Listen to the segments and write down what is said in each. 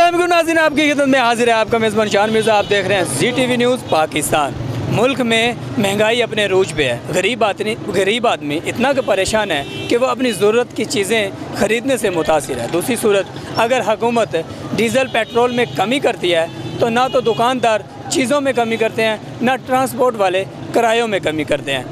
अस्सलाम वालेकुम नाज़रीन, आपकी खिदमत में हाजिर है आपका मेज़बान शान मिर्ज़ा। आप देख रहे हैं ZTV न्यूज़ पाकिस्तान। मुल्क में महंगाई अपने अरूज पे है। गरीब आदमी इतना परेशान है कि वो अपनी ज़रूरत की चीज़ें ख़रीदने से मुतासिर है। दूसरी सूरत, अगर हुकूमत डीज़ल पेट्रोल में कमी करती है तो ना तो दुकानदार चीज़ों में कमी करते हैं, ना ट्रांसपोर्ट वाले किरायों में कमी करते हैं।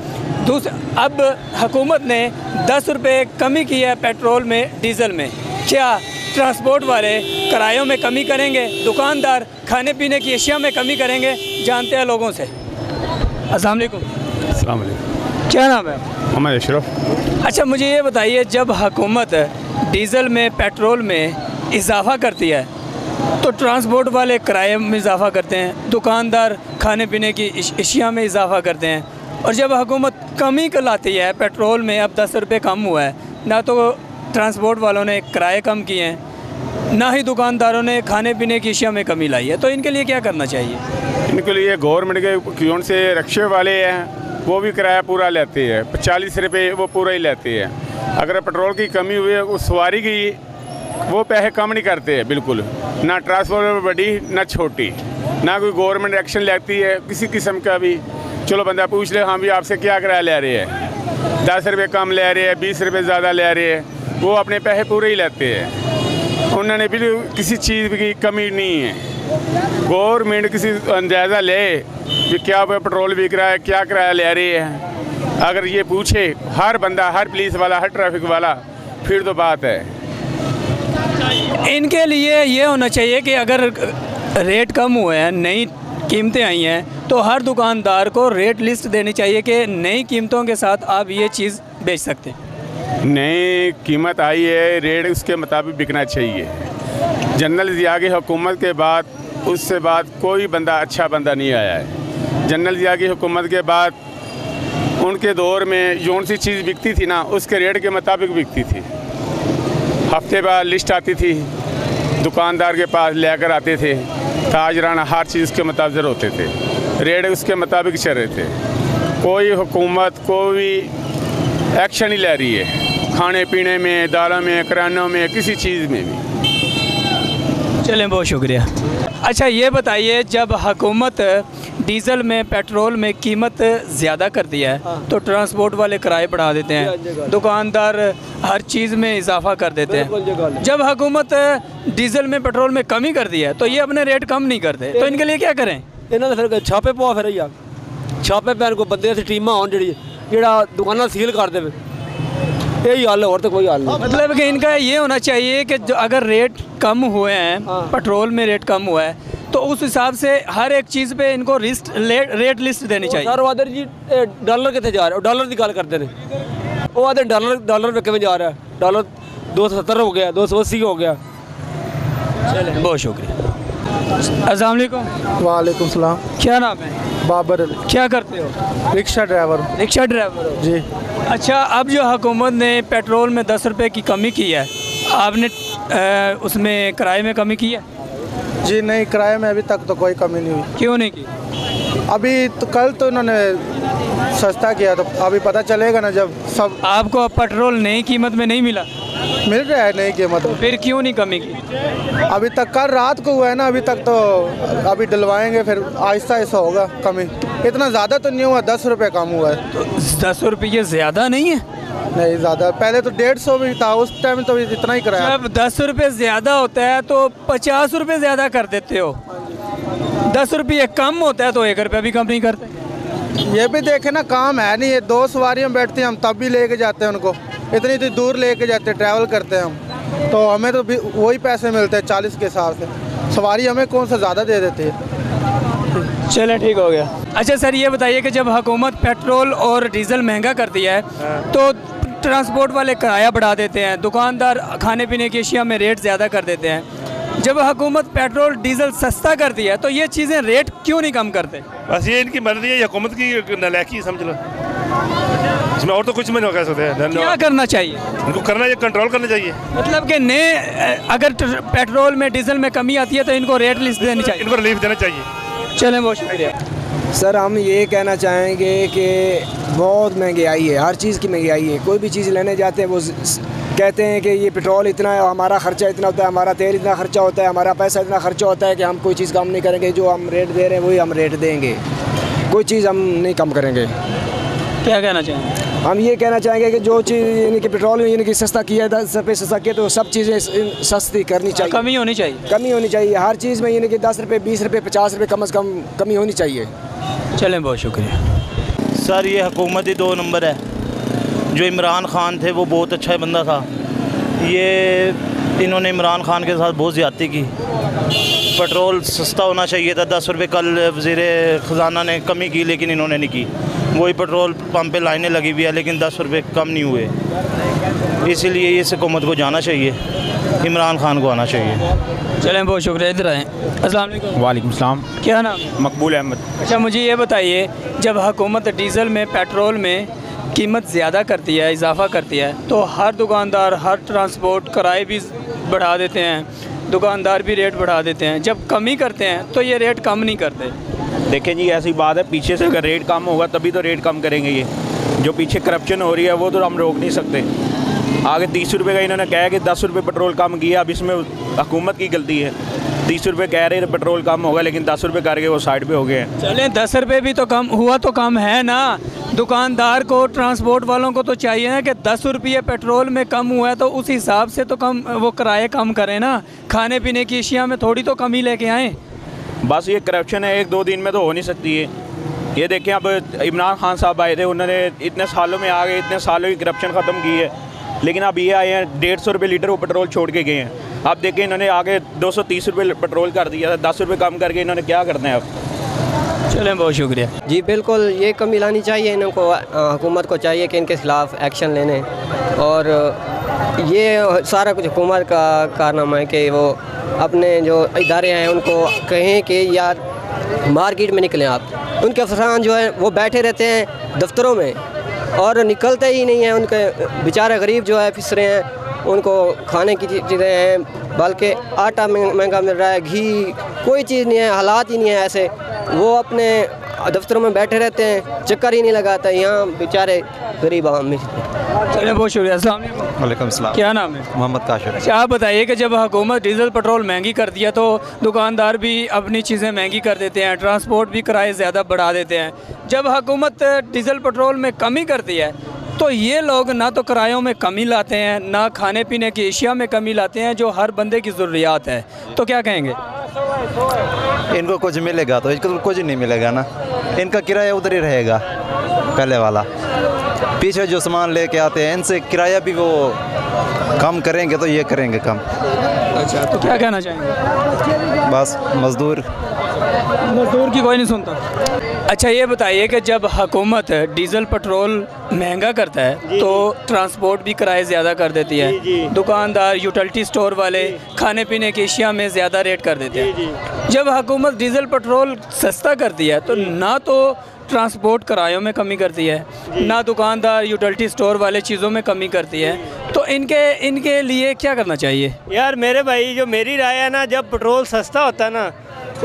अब हुकूमत ने 10 रुपये कमी की है पेट्रोल में, डीज़ल में। क्या ट्रांसपोर्ट वाले किरायों में कमी करेंगे, दुकानदार खाने पीने की अशिया में कमी करेंगे? जानते हैं लोगों से। अस्सलाम वालेकुम। अस्सलाम वालेकुम। क्या नाम है? मोहम्मद अशरफ। अच्छा, मुझे ये बताइए, जब हुकूमत डीज़ल में पेट्रोल में इजाफ़ा करती है तो ट्रांसपोर्ट वाले किराए में इजाफ़ा करते हैं, दुकानदार खाने पीने की अशिया में इजाफ़ा करते हैं, और जब हुकूमत कमी लाती है पेट्रोल में, अब 10 रुपये कम हुआ है, ना तो ट्रांसपोर्ट वालों ने किराए कम किए हैं, ना ही दुकानदारों ने खाने पीने की अशिया में कमी लाई है, तो इनके लिए क्या करना चाहिए? इनके लिए गवर्नमेंट के क्यों से रिक्शे वाले हैं वो भी किराया पूरा लेते हैं, 40 रुपये वो पूरा ही लेते हैं। अगर पेट्रोल की कमी हुई है उस सवारी की, वो पैसे कम नहीं करते हैं बिल्कुल, ना ट्रांसपोर्ट बड़ी ना छोटी, ना कोई गवर्नमेंट एक्शन लेती है किसी किस्म का भी। चलो बंदा पूछ ले, हाँ भी आपसे क्या किराया ले रहे हैं, 10 रुपये कम ले रहे हैं, 20 रुपये ज़्यादा ले रहे हैं, वो अपने पैसे पूरे ही लेते हैं। उन्होंने भी किसी चीज़ की कमी नहीं है। गवर्नमेंट किसी अंदाज़ा ले कि क्या पेट्रोल बिक रहा है, क्या किराया ले रही है, अगर ये पूछे हर बंदा, हर पुलिस वाला, हर ट्रैफिक वाला, फिर तो बात है। इनके लिए ये होना चाहिए कि अगर रेट कम हुए हैं, नई कीमतें आई हैं, तो हर दुकानदार को रेट लिस्ट देनी चाहिए कि नई कीमतों के साथ आप ये चीज़ बेच सकते हैं। नई कीमत आई है, रेट उसके मुताबिक बिकना चाहिए। जनरल ज़िया की हुकूमत के बाद, उससे बाद कोई बंदा अच्छा बंदा नहीं आया है। जनरल ज़िया की हुकूमत के बाद उनके दौर में जौन सी चीज़ बिकती थी ना, उसके रेट के मुताबिक बिकती थी। हफ्ते बाद लिस्ट आती थी, दुकानदार के पास लेकर आते थे, ताजराना हर चीज़ के मुताबिक होते थे, रेट उसके मुताबिक चल रहे थे। कोई हुकूमत कोई एक्शन नहीं ले रही है, खाने पीने में, दालों में, किरानों में, किसी चीज़ में भी। चलें, बहुत शुक्रिया। अच्छा, ये बताइए, जब हुकूमत डीज़ल में पेट्रोल में कीमत ज़्यादा करती है तो ट्रांसपोर्ट वाले किराए बढ़ा देते हैं, दुकानदार हर चीज़ में इजाफा कर देते हैं। जब हुकूमत डीज़ल में पेट्रोल में कमी करती है तो ये अपने रेट कम नहीं करते, तो इनके लिए क्या करें? इन्होंने फिर छापे पवा, फिर यार छापे पैन को बंदे टीम हो जोड़ा दुकाना सील कर दे, यही हल है, और तो कोई हल नहीं। मतलब कि इनका ये होना चाहिए कि जो अगर रेट कम हुए हैं, पेट्रोल में रेट कम हुआ है, तो उस हिसाब से हर एक चीज़ पे इनको रेट लिस्ट देनी चाहिए। सर वादर जी डॉलर कितने जा रहे हो, डॉलर की गल करते हैं, वो आते डॉलर पे किमें जा रहा है, डॉलर 270 हो गया, 280 हो गया। चलें, बहुत शुक्रिया। अस्सलाम वालेकुम। वालेकुम सलाम। क्या नाम है? बाबर अली। क्या करते हो? Rickshaw driver. रिक्शा ड्राइवर हो जी। अच्छा, अब जो हुकूमत ने पेट्रोल में 10 रुपये की कमी की है, आपने उसमें किराए में कमी की है? जी नहीं, किराए में अभी तक तो कोई कमी नहीं हुई। क्यों नहीं की? अभी तो कल तो इन्होंने सस्ता किया, तो अभी पता चलेगा ना जब सब। आपको पेट्रोल नई कीमत में नहीं मिला? मिल रहा है नई कीमत में। फिर क्यों नहीं कमी की? अभी तक कल रात को हुआ है ना, अभी तक तो अभी डलवाएंगे, फिर आहिस्ता आहिस्ता होगा कमी। इतना ज़्यादा तो नहीं हुआ, 10 रुपये कम हुआ है। तो 10 रुपये ज़्यादा नहीं है? नहीं ज़्यादा, पहले तो 150 भी था, उस टाइम तो इतना ही कराया। जब 10 रुपये ज़्यादा होता है तो 50 रुपये ज़्यादा कर देते हो, 10 रुपये कम होता है तो 1 रुपया भी कम नहीं करते। ये भी देखे ना, काम है नहीं, ये 2 सवारियाँ बैठती हैं, हम तब भी लेके जाते हैं उनको, इतनी दूर लेके जाते हैं, ट्रैवल करते हैं हम, तो हमें तो वही पैसे मिलते हैं 40 के हिसाब से। सवारी हमें कौन सा ज़्यादा दे देती है। चलें, ठीक हो गया। अच्छा सर, ये बताइए कि जब हुकूमत पेट्रोल और डीज़ल महंगा करती है तो ट्रांसपोर्ट वाले किराया बढ़ा देते हैं, दुकानदार खाने पीने की अशिया में रेट ज़्यादा कर देते हैं। जब हुकूमत पेट्रोल डीज़ल सस्ता करती है तो ये चीज़ें रेट क्यों नहीं कम करते? बस ये इनकी मर्जी है, हुकूमत की नालायकी समझ लो, इसमें और तो कुछ में नहीं कह सकते। क्या करना चाहिए इनको? करना ये कंट्रोल करना चाहिए। मतलब कि नए अगर पेट्रोल में डीज़ल में कमी आती है तो इनको रेट लिस्ट देनी चाहिए, इनको रिलीफ देना चाहिए। चलें, बहुत शुक्रिया। सर हम ये कहना चाहेंगे कि बहुत महंगाई है, हर चीज़ की महंगाई है। कोई भी चीज़ लेने जाते हैं वो कहते हैं कि ये पेट्रोल इतना है, हमारा ख़र्चा इतना होता है, हमारा तेल इतना ख़र्चा होता है, हमारा पैसा इतना ख़र्चा होता है कि हम कोई चीज़ कम नहीं करेंगे। जो हम रेट दे रहे हैं वही हम रेट देंगे, कोई चीज़ हम नहीं कम करेंगे। क्या कहना चाहेंगे? हम ये कहना चाहेंगे कि जो चीज़ यानी कि पेट्रोल यानी कि सस्ता किया 10 रुपये सस्ता किया तो सब चीज़ें सस्ती करनी चाहिए, कमी होनी चाहिए, कमी होनी चाहिए हर चीज़ में। यानी कि 10 रुपये 20 रुपये 50 रुपये कम से कम कमी होनी चाहिए। चलें, बहुत शुक्रिया। सर ये हुकूमत ही 2 नंबर है। जो इमरान खान थे वो बहुत अच्छा बंदा था, ये इन्होंने इमरान खान के साथ बहुत ज़्यादती की। पेट्रोल सस्ता होना चाहिए था, 10 रुपये कल वज़ीर ख़जाना ने कमी की लेकिन इन्होंने नहीं की। वही पेट्रोल पंप पे लाइनें लगी हुई है लेकिन 10 रुपये कम नहीं हुए। इसीलिए इस हुकूमत को जाना चाहिए, इमरान खान को आना चाहिए। चलें, बहुत शुक्रिया। इधर आएँ। अस्सलाम वालेकुम। वालेकुम सलाम। क्या नाम? मकबूल अहमद। अच्छा, मुझे ये बताइए, जब हुकूमत डीज़ल में पेट्रोल में कीमत ज़्यादा करती है, इजाफ़ा करती है, तो हर दुकानदार हर ट्रांसपोर्ट किराए भी बढ़ा देते हैं, दुकानदार भी रेट बढ़ा देते हैं। जब कमी करते हैं तो ये रेट कम नहीं करते। देखें जी, ऐसी बात है, पीछे से अगर रेट कम होगा तभी तो रेट कम करेंगे। ये जो पीछे करप्शन हो रही है वो तो हम रोक नहीं सकते। आगे 30 रुपये का इन्होंने कहा कि 10 रुपये पेट्रोल कम किया, अब इसमें हुकूमत की गलती है। 30 रुपये कह रहे पेट्रोल कम होगा लेकिन 10 रुपये करके वो साइड पे हो गए हैं। चलें, 10 रुपये भी तो कम हुआ, तो कम है ना। दुकानदार को, ट्रांसपोर्ट वालों को तो चाहिए ना कि 10 रुपये पेट्रोल में कम हुआ है तो उस हिसाब से तो कम वो किराए कम करें ना। खाने पीने की अशिया में थोड़ी तो कमी लेके आएँ। बस ये करप्शन है, 1-2 दिन में तो हो नहीं सकती है। ये देखें, अब इमरान खान साहब आए थे, उन्होंने इतने सालों में आ गए, इतने सालों की करप्शन ख़त्म की है, लेकिन अब ये आए हैं 150 रुपये लीटर वो पेट्रोल छोड़ के गए हैं। अब देखें, इन्होंने आगे 230 रुपये पेट्रोल कर दिया था, 10 रुपये कम करके इन्होंने क्या करना है अब। चलें, बहुत शुक्रिया। जी बिल्कुल, ये कमी लानी चाहिए इनको। हुकूमत को चाहिए कि इनके ख़िलाफ़ एक्शन लेने, और ये सारा कुछ हुकूमत का कारनामा है कि वो अपने जो इदारे हैं उनको कहें कि यार मार्केट में निकलें आप। उनके अफसरान जो है वो बैठे रहते हैं दफ्तरों में और निकलते ही नहीं हैं। उनके बेचारे गरीब जो है फिस रहे हैं, उनको खाने की चीज़ें हैं, बल्कि आटा महंगा मिल रहा है, घी, कोई चीज़ नहीं है, हालात ही नहीं है ऐसे। वो अपने दफ्तरों में बैठे रहते हैं, चक्कर ही नहीं लगाता। यहाँ बेचारे गरीब आवाम में। चलिए, बहुत शुक्रिया। अस्सलाम वालेकुम। वालेकुम सलाम। क्या नाम है? मोहम्मद काशिफ। अच्छा, आप बताइए कि जब हुकूमत डीज़ल पेट्रोल महंगी कर दिया तो दुकानदार भी अपनी चीज़ें महंगी कर देते हैं, ट्रांसपोर्ट भी किराए ज़्यादा बढ़ा देते हैं। जब हुकूमत डीज़ल पेट्रोल में कमी करती है तो ये लोग ना तो किरायों में कमी लाते हैं, ना खाने पीने की अशिया में कमी लाते हैं जो हर बंदे की ज़रूरियात है। तो क्या कहेंगे? इनको कुछ मिलेगा तो इसको कुछ नहीं मिलेगा ना। इनका किराया उधर ही रहेगा पहले वाला। पीछे जो सामान लेके आते हैं इनसे किराया भी वो कम करेंगे तो ये करेंगे कम। अच्छा, तो क्या कहना चाहेंगे? बस मज़दूर की कोई नहीं सुनता। अच्छा, ये बताइए कि जब हुकूमत डीज़ल पेट्रोल महंगा करता है तो ट्रांसपोर्ट भी किराए ज़्यादा कर देती है, दुकानदार, यूटिलिटी स्टोर वाले खाने पीने की अशिया में ज़्यादा रेट कर देते हैं। जब हुकूमत डीज़ल पेट्रोल सस्ता करती है तो ना तो ट्रांसपोर्ट किरायों में कमी करती है, ना दुकानदार, यूटिलिटी स्टोर वाले चीज़ों में कमी करती है। तो इनके लिए क्या करना चाहिए? यार मेरे भाई, जो मेरी राय है ना, जब पेट्रोल सस्ता होता है ना,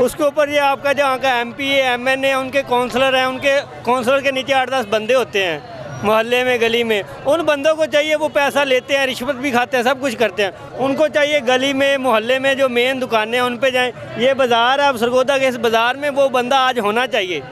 उसके ऊपर ये आपका जहाँ का MP है, MN उनके काउंसलर हैं, उनके काउंसलर के नीचे 8-10 बंदे होते हैं मोहल्ले में, गली में। उन बंदों को चाहिए, वो पैसा लेते हैं, रिश्वत भी खाते हैं, सब कुछ करते हैं। उनको चाहिए गली में, मोहल्ले में जो मेन दुकानें हैं उन पे जाएं। ये बाज़ार है, अब सरगोदा के इस बाज़ार में वो बंदा आज होना चाहिए,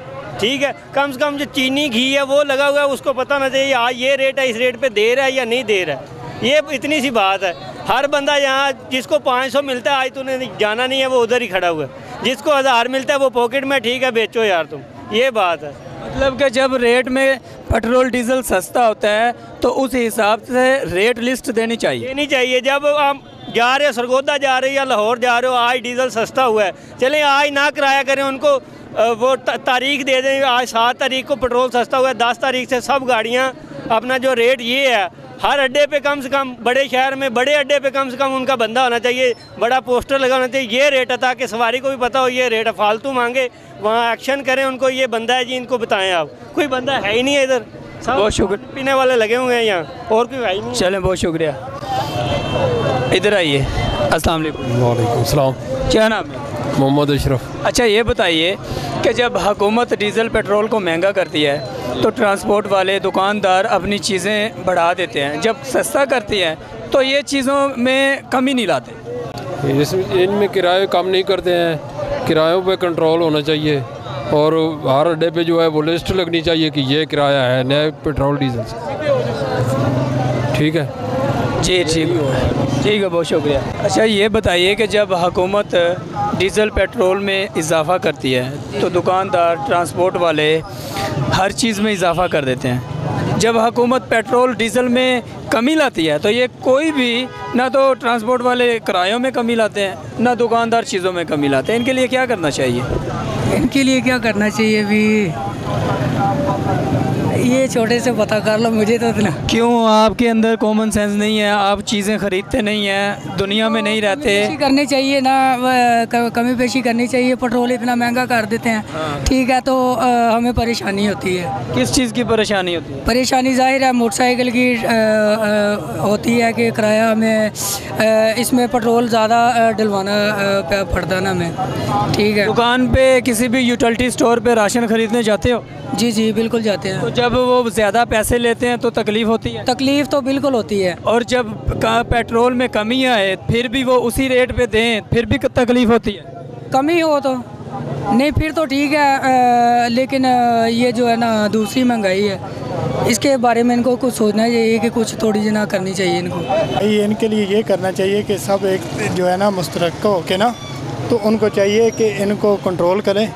ठीक है। कम से कम जो चीनी घी है वो लगा हुआ है, उसको पता होना चाहिए आज ये रेट है, इस रेट पे दे रहा है या नहीं दे रहा है। ये इतनी सी बात है। हर बंदा यहाँ जिसको 500 मिलता है, आज तूने जाना नहीं है, वो उधर ही खड़ा हुआ है। जिसको 1000 मिलता है वो पॉकेट में, ठीक है बेचो यार तुम, ये बात है। मतलब कि जब रेट में पेट्रोल डीजल सस्ता होता है तो उस हिसाब से रेट लिस्ट देनी चाहिए। जब हम जा रहे हो, सरगोदा जा रहे हो या लाहौर जा रहे हो, आज डीजल सस्ता हुआ है, चलें आज ना किराया करें, उनको वो तारीख दे दें, आज 7 तारीख को पेट्रोल सस्ता हुआ है, 10 तारीख से सब गाड़ियाँ अपना जो रेट ये है, हर अड्डे पे कम से कम, बड़े शहर में बड़े अड्डे पे कम से कम उनका बंदा होना चाहिए, बड़ा पोस्टर लगाना चाहिए, ये रेट है, ताकि सवारी को भी पता हो ये रेट है। फालतू मांगे, वहाँ एक्शन करें, उनको ये बंदा है जी, इनको बताएं। आप कोई बंदा है ही नहीं है इधर, सब बहुत शुक्रिया, पीने वाले लगे हुए हैं यहाँ, और कोई है ही नहीं। चलें, बहुत शुक्रिया। इधर आइए। अस्सलाम वालेकुम। वालेकुम सलाम। क्या नाम है? मोहम्मद अशरफ। अच्छा, ये बताइए कि जब हुकूमत डीज़ल पेट्रोल को महंगा करती है तो ट्रांसपोर्ट वाले दुकानदार अपनी चीज़ें बढ़ा देते हैं, जब सस्ता करती है तो ये चीज़ों में कमी नहीं लाते। इनमें किराए कम नहीं करते हैं, किरायों पे कंट्रोल होना चाहिए और हर अड्डे पे जो है वो लिस्ट लगनी चाहिए कि ये किराया है नए पेट्रोल डीजल से। ठीक है जी, ठीक है, बहुत शुक्रिया। अच्छा ये बताइए कि जब हुकूमत डीज़ल पेट्रोल में इजाफ़ा करती है तो दुकानदार ट्रांसपोर्ट वाले हर चीज़ में इजाफ़ा कर देते हैं, जब हुकूमत पेट्रोल डीज़ल में कमी लाती है तो ये कोई भी ना तो ट्रांसपोर्ट वाले किरायों में कमी लाते हैं ना दुकानदार चीज़ों में कमी लाते हैं। इनके लिए क्या करना चाहिए? इनके लिए क्या करना चाहिए भी ये छोटे से पता कर लो, मुझे तो इतना। क्यों आपके अंदर कॉमन सेंस नहीं है? आप चीज़ें ख़रीदते नहीं हैं, दुनिया में नहीं रहते? कमी पेशी करनी चाहिए ना, कमी पेशी करनी चाहिए। पेट्रोल इतना महंगा कर देते हैं, ठीक है, तो हमें परेशानी होती है। किस चीज़ की परेशानी होती है? परेशानी जाहिर है मोटरसाइकिल की होती है कि किराया हमें इसमें पेट्रोल ज़्यादा डलवाना पड़ता ना हमें, ठीक है। दुकान पे किसी भी यूटिलिटी स्टोर पे राशन ख़रीदने जाते हो? जी जी बिल्कुल जाते हैं। तो जब वो ज़्यादा पैसे लेते हैं तो तकलीफ़ होती है? तकलीफ़ तो बिल्कुल होती है। और जब पेट्रोल में कमी आए फिर भी वो उसी रेट पे दें फिर भी तकलीफ़ होती है? कमी हो तो नहीं फिर तो ठीक है, लेकिन ये जो है ना दूसरी महंगाई है, इसके बारे में इनको कुछ सोचना चाहिए कि कुछ थोड़ी जना करनी चाहिए इनको। इनके लिए ये करना चाहिए कि सब एक जो है ना मुश्तरक होके ना, तो उनको चाहिए कि इनको कंट्रोल करें,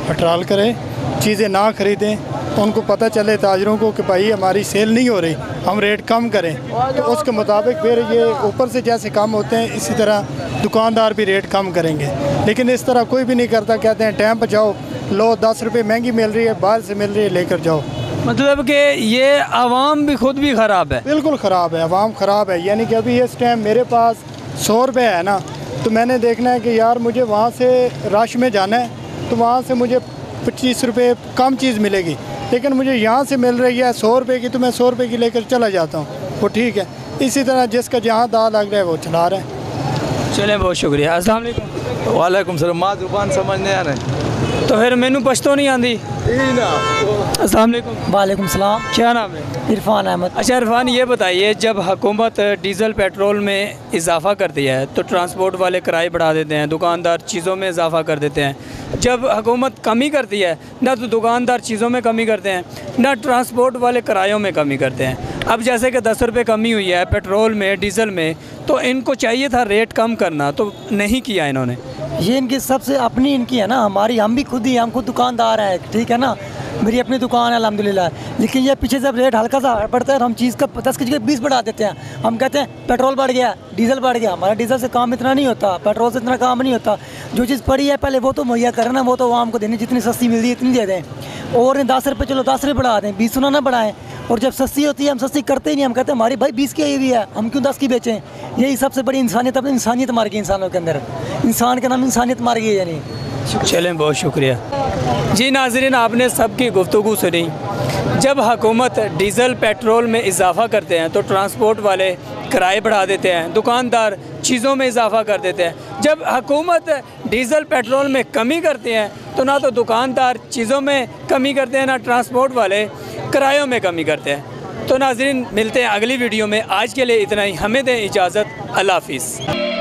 हटाल करें, चीज़ें ना ख़रीदें। उनको पता चले ताजरों को कि भाई हमारी सेल नहीं हो रही, हम रेट कम करें, तो उसके मुताबिक फिर ये ऊपर से जैसे कम होते हैं इसी तरह दुकानदार भी रेट कम करेंगे। लेकिन इस तरह कोई भी नहीं करता, कहते हैं टाइम पर जाओ, लो 10 रुपये महंगी मिल रही है, बाहर से मिल रही है, लेकर जाओ। मतलब कि ये आवाम भी खुद भी ख़राब है? बिल्कुल ख़राब है, आवाम ख़राब है। यानी कि अभी इस टाइम मेरे पास 100 रुपये है ना, तो मैंने देखना है कि यार मुझे वहाँ से रश में जाना है, तो वहाँ से मुझे 25 रुपये कम चीज़ मिलेगी, लेकिन मुझे यहाँ से मिल रही है 100 रुपये की, तो मैं 100 रुपये की लेकर चला जाता हूँ, वो ठीक है। इसी तरह जिसका जहाँ दाल लग रहा है वो चला रहा है। चलें, बहुत शुक्रिया। अस्सलाम वालेकुम। वालेकुम सलाम। माँ जुबान समझ नहीं आ रहे तो फिर मैनू पछतो नहीं आती? अस्सलाम वालेकुम। वालेकुम सलाम। क्या नाम है? इरफान अहमद। अच्छा इरफान, ये बताइए जब हुकूमत डीज़ल पेट्रोल में इजाफ़ा करती है तो ट्रांसपोर्ट वाले किराए बढ़ा देते हैं, दुकानदार चीज़ों में इजाफ़ा कर देते हैं। जब हुकूमत कमी करती है ना तो दुकानदार चीज़ों में कमी करते हैं ना ट्रांसपोर्ट वाले किरायों में कमी करते हैं। अब जैसे कि 10 रुपये कमी हुई है पेट्रोल में, डीज़ल में, तो इनको चाहिए था रेट कम करना, तो नहीं किया इन्होंने। ये इनकी सबसे अपनी इनकी है ना, हमारी हम भी खुद ही, हम खुद दुकानदार हैं, ठीक है ना, मेरी अपनी दुकान है अल्हम्दुलिल्लाह। लेकिन ये पीछे जब रेट हल्का सा बढ़ता है तो हम चीज़ का 10 की जगह 20 बढ़ा देते हैं। हम कहते हैं पेट्रोल बढ़ गया, डीजल बढ़ गया। हमारा डीजल से काम इतना नहीं होता, पेट्रोल से इतना काम नहीं होता। जो चीज़ पड़ी है पहले वो तो मुहैया करना, वो तो आवाम को देनी, जितनी सस्ती मिल रही है इतनी दे दें। और 10 रुपये, चलो 10 रुपये बढ़ा दें, 20 ना बढ़ाएं। और जब सस्ती होती है हम सस्ती करते ही नहीं, हम कहते हैं हमारी भाई 20 की आई हुई है, हम क्यों 10 की बेचें। यही सबसे बड़ी इंसानियत, अपनी इंसानियत मार गई इंसानों के अंदर, इंसान का नाम इंसानियत मार गई। यानी चलें, बहुत शुक्रिया जी। नाज़रीन, आपने सबकी गुफ्तगू सुनी। जब हुकूमत डीज़ल पेट्रोल में इजाफ़ा करते हैं तो ट्रांसपोर्ट वाले किराए बढ़ा देते हैं, दुकानदार चीज़ों में इजाफ़ा कर देते हैं। जब हुकूमत डीज़ल पेट्रोल में कमी करते हैं तो ना तो दुकानदार चीज़ों में कमी करते हैं ना ट्रांसपोर्ट वाले किरायों में कमी करते हैं। तो नाज़रीन, मिलते हैं अगली वीडियो में। आज के लिए इतना ही, हमें दें इजाज़त। अल्लाह हाफ़िज़।